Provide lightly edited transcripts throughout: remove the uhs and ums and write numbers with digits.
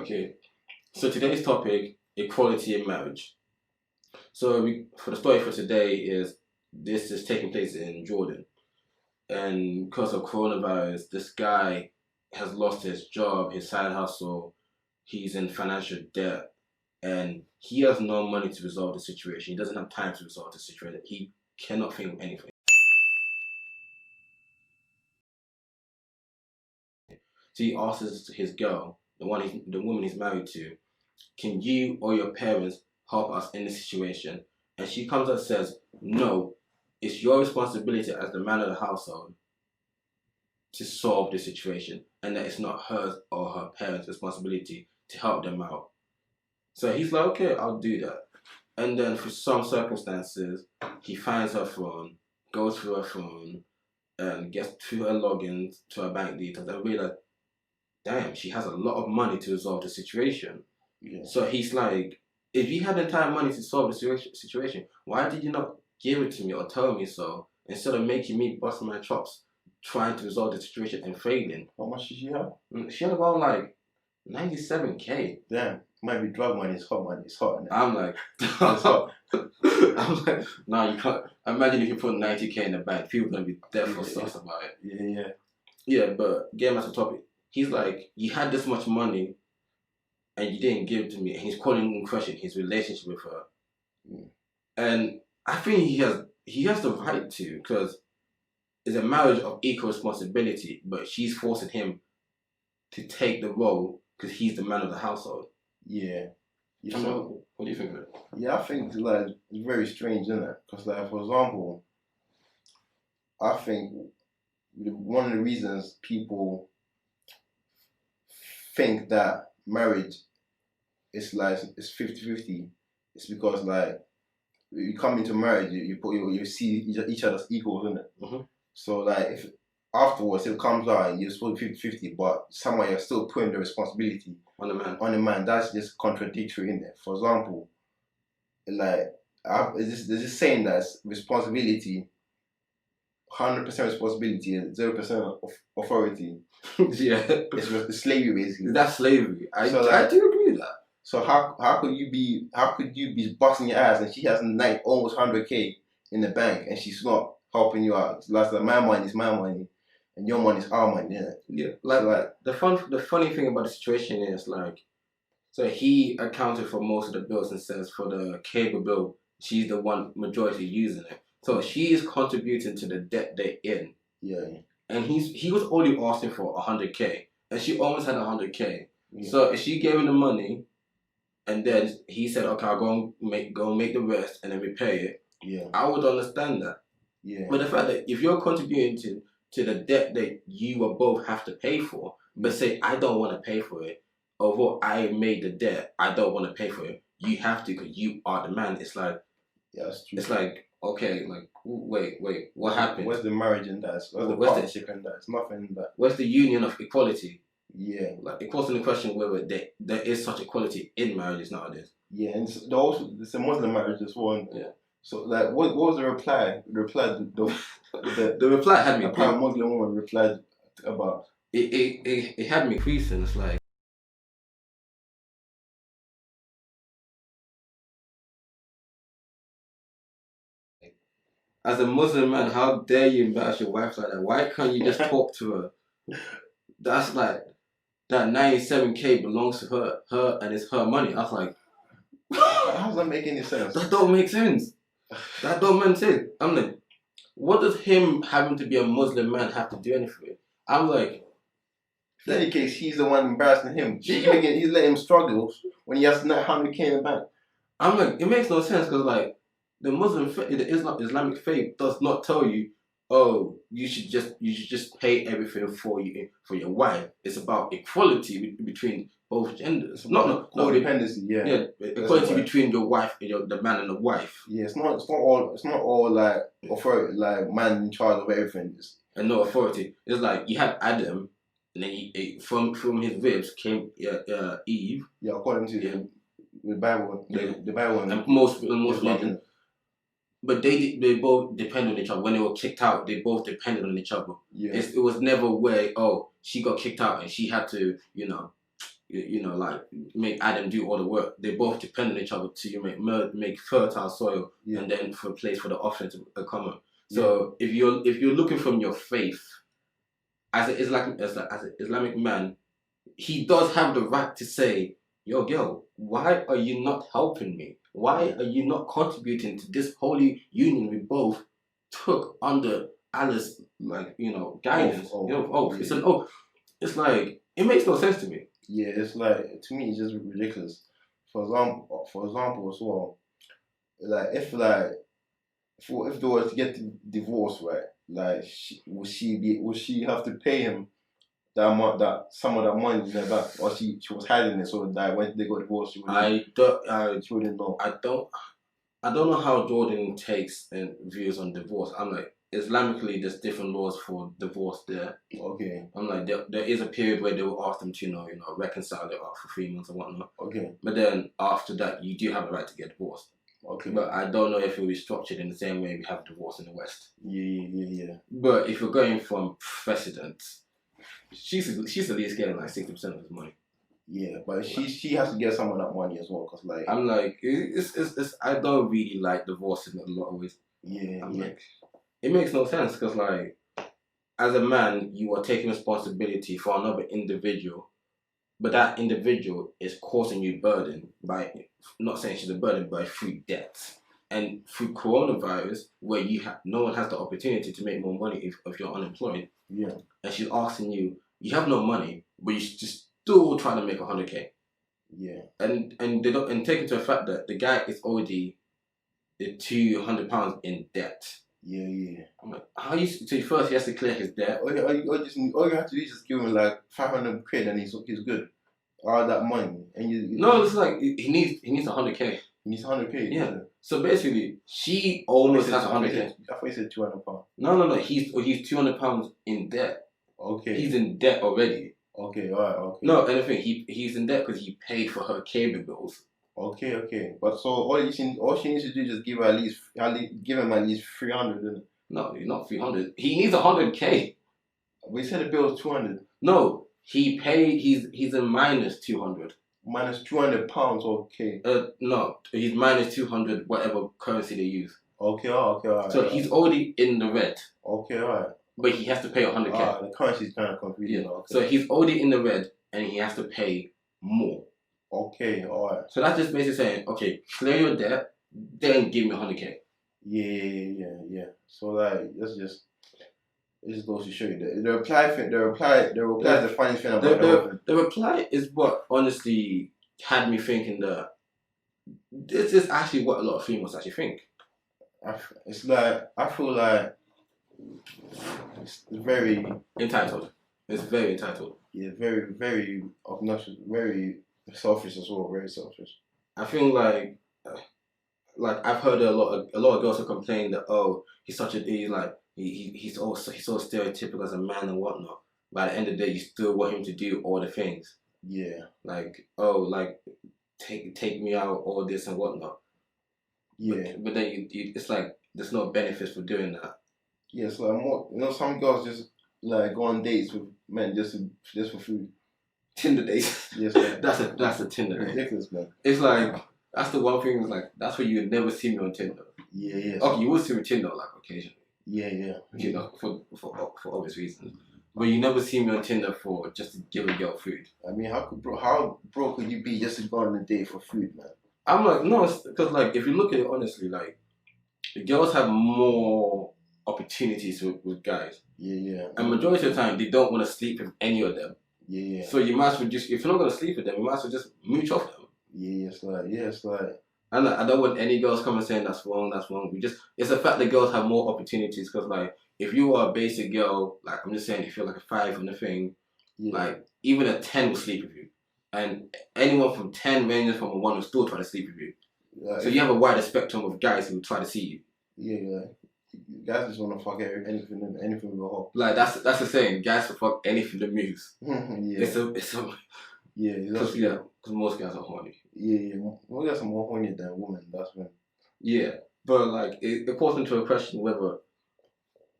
Okay, so today's topic, equality in marriage. So for the story for today is this is taking place in Jordan, and because of coronavirus, this guy has lost his job, his side hustle. He's in financial debt, and he has no money to resolve the situation. He doesn't have time to resolve the situation. He cannot think of anything. So he asks his girl, the woman he's married to, can you or your parents help us in this situation? And she comes and says, no, it's your responsibility as the man of the household to solve the situation, and that it's not hers or her parents' responsibility to help them out. So he's like, okay, I'll do that. And then for some circumstances, he finds her phone, goes through her phone, and gets to her logins, to her bank details, and realizes, damn, she has a lot of money to resolve the situation. Yeah. So he's like, if you had the entire money to solve the situation, why did you not give it to me or tell me so instead of making me bust my chops trying to resolve the situation and failing? How much did she have? She had about like 97K. Damn, might be drug money. It's hot money. It's hot. I'm like, nah, you can't. Imagine if you put 90K in the bank, people are gonna be dead for sus about it. Yeah, but getting back to the topic, he's like, you had this much money and you didn't give it to me, and he's calling in question his relationship with her. And I think he has the right to, because it's a marriage of equal responsibility, but she's forcing him to take the role because he's the man of the household. Yeah. So, what do you think of it? Yeah, I think like it's very strange, isn't it? Because like, for example, I think one of the reasons people think that marriage is like it's 50-50 is because like you come into marriage, you see each other as equals, isn't it? Mm-hmm. So like if afterwards it comes out and you're supposed to be 50-50, but somehow you're still putting the responsibility on the man. That's just contradictory, in there. For example, like there's this saying that responsibility, 100% responsibility and 0% of authority. Yeah, it's slavery basically. That's slavery. I do agree with that. So how could you be busting your ass and she has almost 100K in the bank and she's not helping you out? It's like my money is my money and your money is our money. Yeah. Like the funny thing about the situation is like, so he accounted for most of the bills and says for the cable bill, she's the one majority using it. So she is contributing to the debt they're in. Yeah. And he was only asking for 100K, and she almost had 100K. Yeah. So if she gave him the money, and then he said, "Okay, I'll go and make the rest, and then we pay it." Yeah. I would understand that. Yeah. But the fact that if you're contributing to the debt that you will both have to pay for, but say I don't want to pay for it, although I made the debt, I don't want to pay for it. You have to because you are the man. It's like, yeah, that's true. It's like, okay, like wait, what happened? Where's the marriage in that? Where's the partnership in that? It's nothing in that. Where's the union of equality? Yeah, like it calls into question whether there is such equality in marriages nowadays. Yeah, and it's a Muslim marriage as well. Yeah. So like, what was the reply? The reply had me. A Muslim woman replied about it had me creasing. It's like, as a Muslim man, how dare you embarrass your wife like that? Why can't you just talk to her? That's like, that 97K belongs to her and it's her money. I was like, how does that make any sense? That don't make sense. That don't make sense. I'm like, what does him having to be a Muslim man have to do anything? I'm like, in any case, she's the one embarrassing him. He's letting him struggle when he has 100K in the bank. I'm like, it makes no sense because like the Islamic faith does not tell you, oh, you should just pay everything for your wife. It's about equality between both genders. No, codependency. Yeah, equality between your wife and the man and the wife. Yeah, it's not all like authority, like man in charge of everything. And no authority. It's like you had Adam, and then from his ribs came Eve. Yeah, according to the Bible, the Bible, and most religions. But they both depend on each other. When they were kicked out, they both depended on each other. Yeah. It was never where, oh, she got kicked out and she had to, like make Adam do all the work. They both depend on each other to make fertile soil and then for a place for the offspring to come up. So if you're looking from your faith as an Islamic man, he does have the right to say, "Yo, girl, why are you not helping me? Why are you not contributing to this holy union we both took under Allah's guidance? Oath. It's an oath. It's like it makes no sense to me." Yeah, it's like to me, it's just ridiculous. For example, as well, like if they were to get divorced, right? Like, would she have to pay him that some of that money back, or she was hiding it so that when they got divorced, she wouldn't know. I don't know how Jordan takes and views on divorce. I'm like, Islamically, there's different laws for divorce there. Okay. I'm like, there is a period where they will ask them to, reconcile it for 3 months and whatnot. Okay. But then after that, you do have a right to get divorced. Okay. But I don't know if it will be structured in the same way we have divorce in the West. Yeah. But if you're going from precedent, she's at least getting like 60% of his money. Yeah, but she has to get some of that money as well, cause like I'm like, I don't really like divorce in a lot of ways. Like, it makes no sense because like, as a man, you are taking responsibility for another individual, but that individual is causing you burden by, not saying she's a burden, but through debt. And through coronavirus, where no one has the opportunity to make more money if you're unemployed. Yeah. And she's asking you have no money, but you just still trying to make 100K. Yeah. And they don't, and take into the fact that the guy is already £200 in debt. Yeah. I'm like, so first he has to clear his debt. All you have to do is just give him like 500 quid and he's good. All that money and no, it's like he needs 100K. He needs 100K. Yeah. So basically, she almost has 100K. I thought you said £200. No. He's £200 in debt. Okay. He's in debt already. Okay. Alright. Okay. No, and the thing he's in debt because he paid for her cable bills. Okay. But so all she needs to do is just give him at least 300. Isn't it? No, not 300. He needs 100K. We said the bill was 200. No, he paid. He's a minus 200. Minus £200. Okay. No, he's minus 200. Whatever currency they use. Okay. Alright. So he's already in the red. Okay. Alright. But he has to pay 100K. The currency is kind of confusing. Yeah. Okay. So he's already in the red, and he has to pay more. Okay, alright. So that's just basically saying, okay, clear your debt, then give me 100K. Yeah. So like, it just goes to show you that the reply is the funny thing about the reply is what honestly had me thinking that this is actually what a lot of females actually think. It's like, I feel like it's very entitled. It's very entitled. Yeah, very, very obnoxious, very selfish as well. Very selfish. I feel like I've heard a lot of girls who complain that he's so stereotypical as a man and whatnot. But at the end of the day, you still want him to do all the things. Yeah. Take me out, all this and whatnot. Yeah. But then it's like there's no benefits for doing that. Yeah, so more, some girls just like go on dates with men just for food. Tinder dates. Yes, that's a Tinder date. Ridiculous, man. It's like that's the one thing. It's like that's where you would never see me on Tinder. Yeah. Okay, you would see me on Tinder like occasionally. Yeah. For obvious reasons. But you never see me on Tinder for just to give a girl food. I mean, how broke could you be just to go on a date for food, man? I'm like, no, because like if you look at it honestly, like the girls have more opportunities with guys. Yeah. And majority of the time, they don't want to sleep with any of them. Yeah. So you might as well just, if you're not going to sleep with them, you might as well just mooch off them. Yeah, it's like. And I don't want any girls coming saying that's wrong. It's the fact that girls have more opportunities because like, if you are a basic girl, like I'm just saying, if you're like a 5 on the thing, like even a 10 will sleep with you. And anyone from 10 ranges from a 1 will still try to sleep with you. Yeah, so you have a wider spectrum of guys who try to see you. Yeah. Guys just want to fuck anything with a hole. Like that's the saying. Guys will fuck anything that moves. Yeah. Because most guys are horny. Yeah. Most guys are more horny than women. That's when. Yeah, but like it calls into a question whether,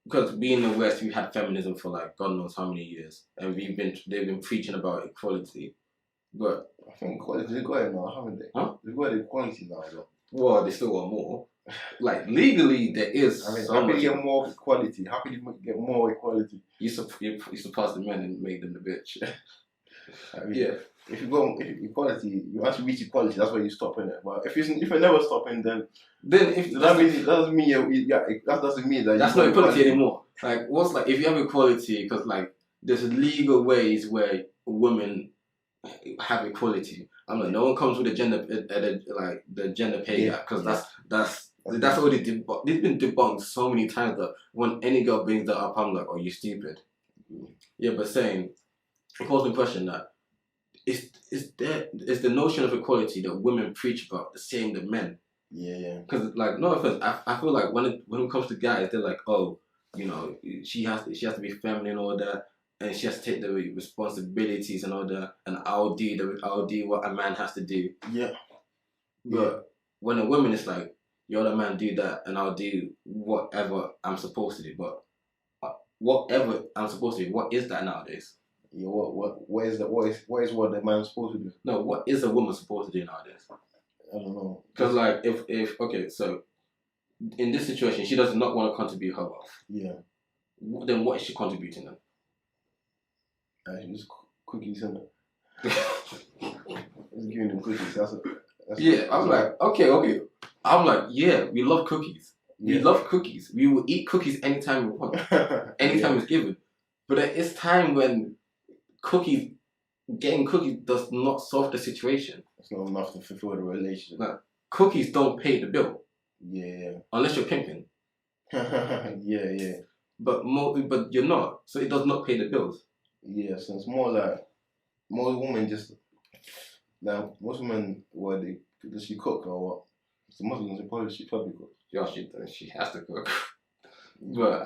because being in the West, we had feminism for like God knows how many years, and they've been preaching about equality. But I think equality, they've got it now, haven't they? Huh? They've got equality now, though. well, they still want more. Like legally, there is. I mean, so how can much. you get more equality? How can you get more equality? You surpass the men and make them the bitch. I mean, yeah. If equality, you want to reach equality. That's where you stop in it. But if you're never stopping, then that doesn't mean that doesn't mean that that's not equality anymore. Like what's like if you have equality, because like there's legal ways where women have equality. I'm like, no one comes with a gender, like the gender pay gap, because that's already it's been debunked so many times that when any girl brings that up, I'm like, oh, you stupid. Yeah, but saying it calls into question that is the notion of equality that women preach about the same that men. Yeah. Because like no offense, I feel like when it comes to guys, they're like, oh, you know, she has to be feminine and all that. And she has to take the responsibilities and all that, and I'll do what a man has to do. Yeah. But when a woman is like, you're the man, do that, and I'll do whatever I'm supposed to do. But whatever I'm supposed to do, what is that nowadays? Yeah. What is what the man's supposed to do? No, what is a woman supposed to do nowadays? I don't know. Because like if okay, so in this situation, she does not want to contribute her wealth. Yeah. Then what is she contributing then? Just cookies, isn't it? Just giving them cookies. That's I'm like, okay. I'm like, yeah, we love cookies. We love cookies. We will eat cookies anytime we want. Anytime it's given. But there is time when getting cookies does not solve the situation. It's not enough to fulfill the relationship. No, cookies don't pay the bill. Yeah. Unless you're pimping. yeah. But you're not. So it does not pay the bills. Yeah, so it's more like most women most women does she cook or what? It's the Muslims she probably cooks. Yeah, she has to cook. But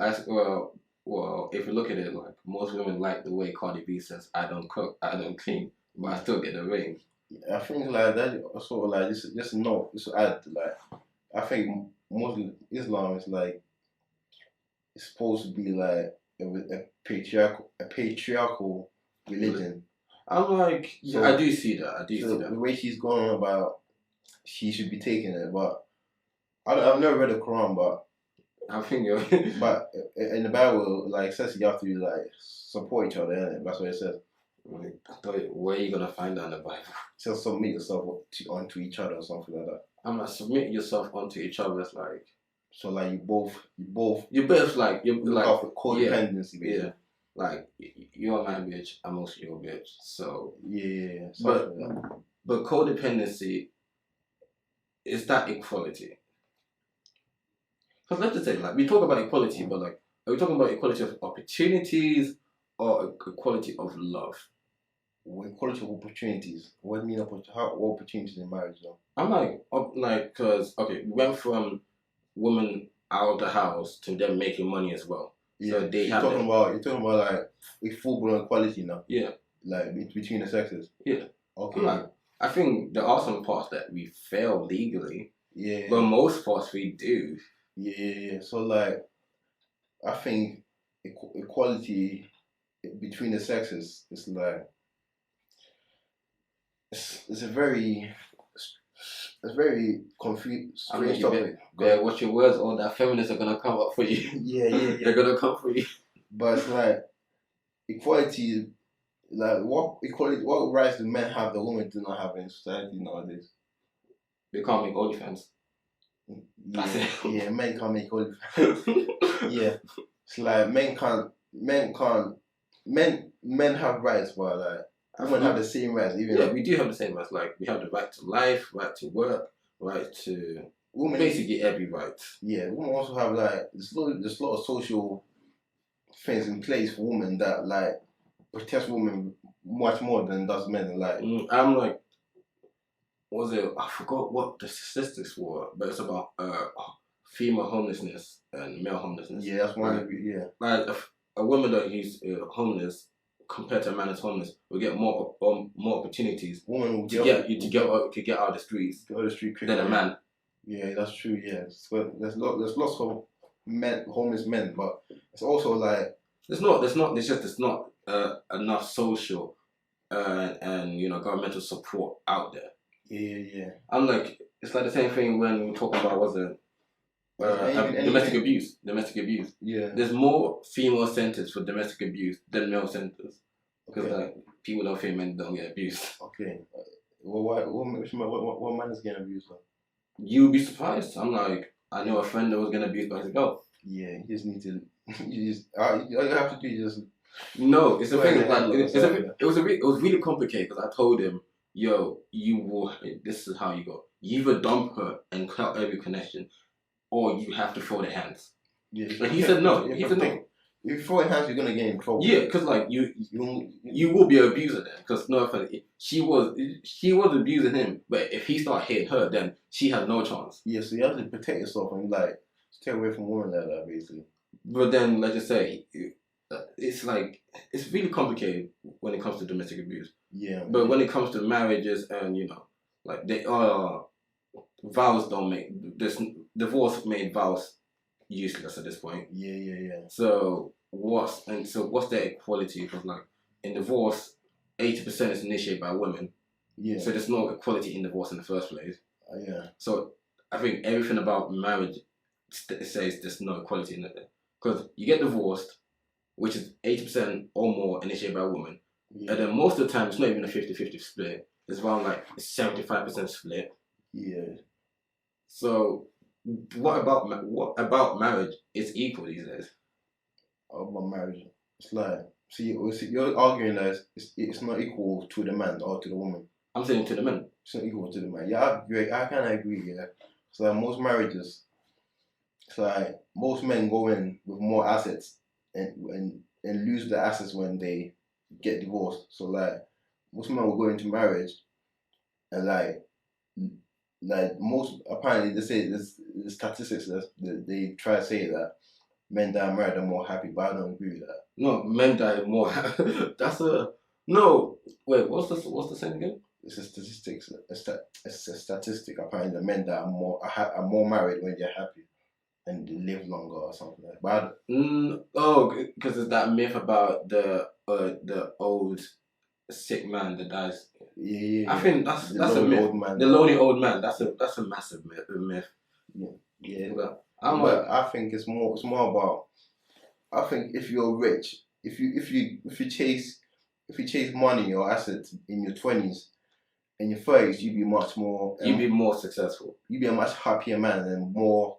if you look at it, like most women like the way Cardi B says, "I don't cook, I don't clean, but I still get the ring." Yeah, I think like that sort of like just to add like I think Muslim Islam is like it's supposed to be like a patriarchal religion. I'm like, so, I do see that. See that. The way she's going on about, she should be taking it, but I've never read the Quran, but I think but in the Bible, like it says you have to like support each other, innit? That's what it says. Where are you gonna find that in the Bible? It says submit yourself onto each other or something like that. I'm like submit yourself onto each other. It's like. So like you both like you're look like out for codependency. Yeah. Like you're my bitch, I'm also your bitch. So yeah. But codependency is that equality? Because let's just say like we talk about equality, but like are we talking about equality of opportunities or equality of love? Equality of opportunities. What do you mean what opportunities in marriage though? I'm like because we went from women out of the house to them making money as well. Yeah, so you're talking about like a full-blown equality now. Yeah, like between the sexes. Yeah. Okay. I think there are some parts that we fail legally. Yeah. But most parts we do. Yeah. So like, I think equality between the sexes is like it's a very confused, strange topic. Yeah, watch your words, or that feminists are gonna come up for you. Yeah. They're gonna come for you. But it's like equality, like what rights do men have that women do not have in society nowadays? They can't make OnlyFans. Yeah, men can't make OnlyFans. Yeah, it's like men have rights, but like women have the same rights. We do have the same rights. Like we have the right to life, right to work, right to basically every right. Yeah, women also have like there's a lot of social things in place for women that like protects women much more than does men. Like I'm like, what was it? I forgot what the statistics were, but it's about female homelessness and male homelessness. Yeah, that's one. Yeah, like a woman that is homeless compared to a man that's homeless will get more opportunities. Woman will to get out of the streets. Get out of the street than a man. Yeah, that's true. Yeah, so there's lots of homeless men, but it's also like there's not enough social and you know, governmental support out there. Yeah. I'm like, it's like the same thing when we talk about domestic abuse. Domestic abuse. Yeah. There's more female centers for domestic abuse than male centers because like people don't think men don't get abused. Okay. Well, what man is getting abused? You'd be surprised. I'm like, I know a friend that was getting abused by his girl. Yeah, you just need to. All you have to do is just. No, it's the thing. Like, it was really complicated because I told him, yo, this is how you go. You either dump her and cut every connection, or you have to throw the hands. Yeah. But he said no. He said no. If you throw the hands, you're gonna get in trouble. Yeah, because like you will be an abuser then. Because no offense, she was abusing him, but if he start hitting her, then she has no chance. Yeah, so you have to protect yourself and like stay away from women like that, basically. But then, let's just say, it's like it's really complicated when it comes to domestic abuse. Yeah. But when it comes to marriages and you know, like they are vows don't make this divorce made vows useless at this point. Yeah. So what's their equality? Because like in divorce, 80% is initiated by women. Yeah. So there's no equality in divorce in the first place. Yeah. So I think everything about marriage says there's no equality in it. Because you get divorced, which is 80% or more initiated by women. Yeah. And then most of the time, it's not even a 50-50 split. It's around like a 75% split. Yeah. So what about marriage is equal these days? About marriage, it's like, you're arguing that it's not equal to the man or to the woman. I'm saying to the man. It's not equal to the man. Yeah, I kind of agree, yeah. So like most marriages, it's like most men go in with more assets and lose the assets when they get divorced. So like most men will go into marriage and like most, apparently they say the statistics that they try to say that men that are married are more happy, but I don't agree with that. No, men die more. No. Wait, what's the saying again? It's a statistics. It's a statistic. Apparently, the men that are more married when they're happy and they live longer or something like that. Because there's that myth about the old sick man that dies. Yeah. I think that's a myth. Old man. The lonely old man. That's a massive myth. Yeah. But I think it's more about. I think if you're rich, if you chase money or assets in your 20s, in your 30s, you'd be much more. You'd be more successful. You'd be a much happier man and more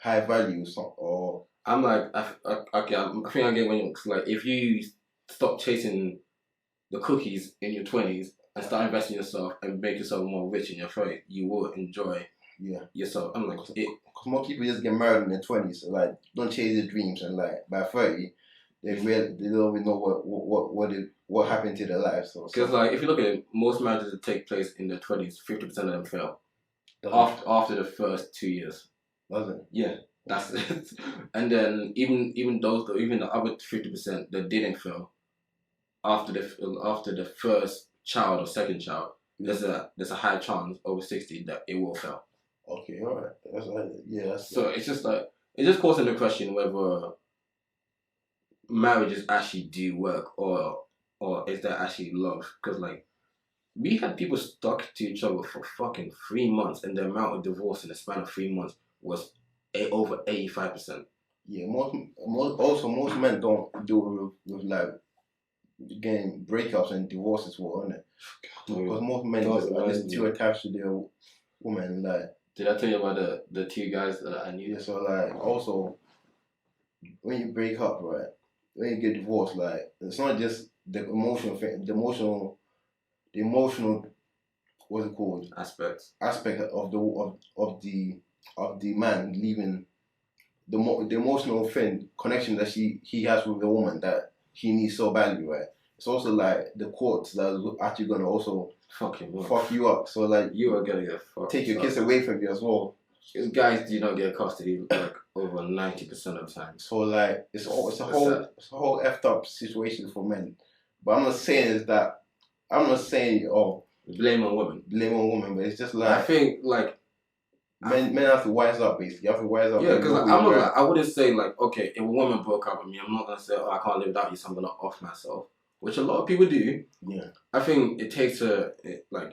high value. Or I'm like, I think I get when you're like, if you stop chasing the cookies in your 20s and start investing in yourself and make yourself more rich in your 30s, you will enjoy yourself. I'm like, because more people just get married in their 20s, so like don't chase their dreams, and like by 30, they don't even know what happened to their lives. Because like if you look at it, most marriages that take place in their 20s, 50% of them fail after the first 2 years. Does it? Yeah, that's it. And then even the other 50% that didn't fail after the first child or second child, there's a high chance over 60 that it will fail. Okay, alright. So it's just like it's just causing the question whether marriages actually do work or is there actually love? Because like we had people stuck to each other for fucking 3 months, and the amount of divorce in the span of 3 months was over 85%. Yeah, most men don't deal with like getting breakups and divorces, isn't it? Because most men are just too attached to their woman. Like, did I tell you about the two guys that I knew? Yeah, so like also when you break up, right? When you get divorced, like it's not just the emotional thing, the emotional what's it called? Aspect of the man leaving, the emotional thing, connection that he has with the woman that he needs so badly, right? It's also like the courts that are actually gonna also fuck you up. So like you are gonna get fucked. Take your kids away from you as well. Guys do not get custody like over 90% of the time. So like it's a whole effed up situation for men. But I'm not saying blame on women. But it's just like I think like men have to wise up, basically. You have to wise up. Yeah, because I wouldn't say like, okay, if a woman broke up with me, I'm not gonna say, oh, I can't live without you, so I'm gonna off myself. which a lot of people do. Yeah. I think it takes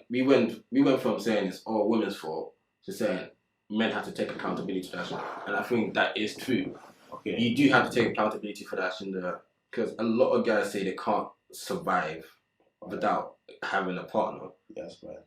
we went from saying it's all women's fault to saying men have to take accountability for that shit. And I think that is true. Okay. You do have to take accountability for that shit because a lot of guys say they can't survive without having a partner. That's right.